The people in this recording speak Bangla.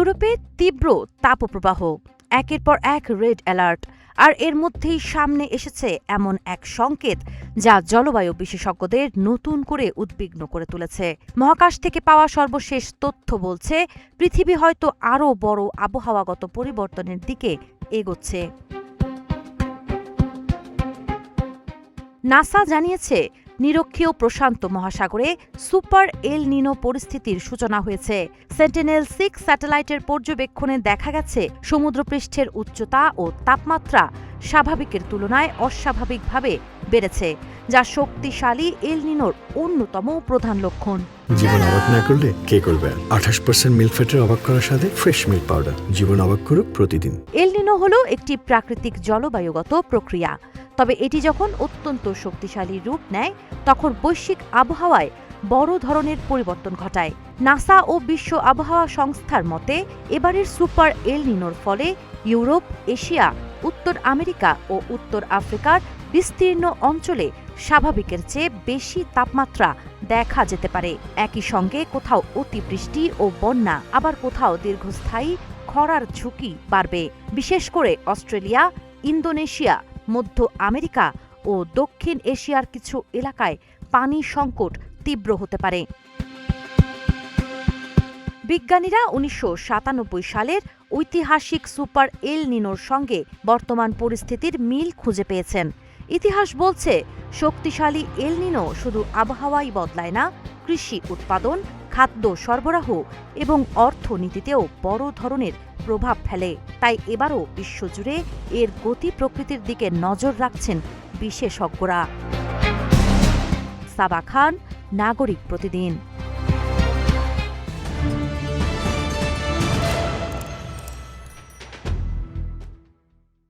ইউরোপে তীব্র তাপপ্রবাহ, একের পর এক রেড অ্যালার্ট, আর এর মধ্যেই সামনে এসেছে এমন এক সংকেত যা জলবায়ু বিশেষজ্ঞদের নতুন করে উদ্বিগ্ন করে তুলেছে। মহাকাশ থেকে পাওয়া সর্বশেষ তথ্য বলছে পৃথিবী হয়তো আরও বড় আবহাওয়াগত পরিবর্তনের দিকে এগোচ্ছে। নাসা জানিয়েছে নিরক্ষীয় প্রশান্ত মহাসাগরে সুপার এল নিনো পরিস্থিতির সূচনা হয়েছে। সেন্টিনেল-6 স্যাটেলাইটের পর্যবেক্ষণে দেখা গেছে সমুদ্রপৃষ্ঠের উচ্চতা ও তাপমাত্রা স্বাভাবিকের তুলনায় অস্বাভাবিকভাবে বেড়েছে, যা শক্তিশালী এল নিনোর অন্যতম প্রধান লক্ষণ। জীবন অবাক না করলে কে করবে? 28% মিল্ক ফ্যাটের অবাক করার সাথে ফ্রেশ মিল্ক পাউডার। জীবন অবাক করুক প্রতিদিন। এল নিনো হলো একটি প্রাকৃতিক জলবায়ুগত প্রক্রিয়া, তবে এটি যখন অত্যন্ত শক্তিশালী রূপ নেয় তখন বৈশ্বিক আবহাওয়ায় বড় ধরনের পরিবর্তন ঘটায়। নাসা ও বিশ্ব আবহাওয়া সংস্থার মতে এবারের সুপার এল নিনোর ফলে ইউরোপ, এশিয়া, উত্তর আমেরিকা ও উত্তর আফ্রিকার বিস্তীর্ণ অঞ্চলে স্বাভাবিকের চেয়ে বেশি তাপমাত্রা দেখা যেতে পারে। একই সঙ্গে কোথাও অতিবৃষ্টি ও বন্যা, আবার কোথাও দীর্ঘস্থায়ী খরার ঝুঁকি বাড়বে। বিশেষ করে অস্ট্রেলিয়া, ইন্দোনেশিয়া, মধ্য আমেরিকা ও দক্ষিণ এশিয়ার কিছু এলাকায় পানি সংকট তীব্র হতে পারে। বিজ্ঞানীরা ১৯৯৭ সালের ঐতিহাসিক সুপার এল নিনোর সঙ্গে বর্তমান পরিস্থিতির মিল খুঁজে পেয়েছেন। ইতিহাস বলছে শক্তিশালী এল নিনো শুধু আবহাওয়াই বদলায় না, কৃষি উৎপাদন, খাদ্য সরবরাহ এবং অর্থনীতিতেও বড় ধরনের প্রভাব ফেলে। তাই এবারও বিশ্বজুড়ে এর গতি প্রকৃতির দিকে নজর রাখছেন বিশেষজ্ঞরা। সাবা খান, নাগরিক প্রতিদিন।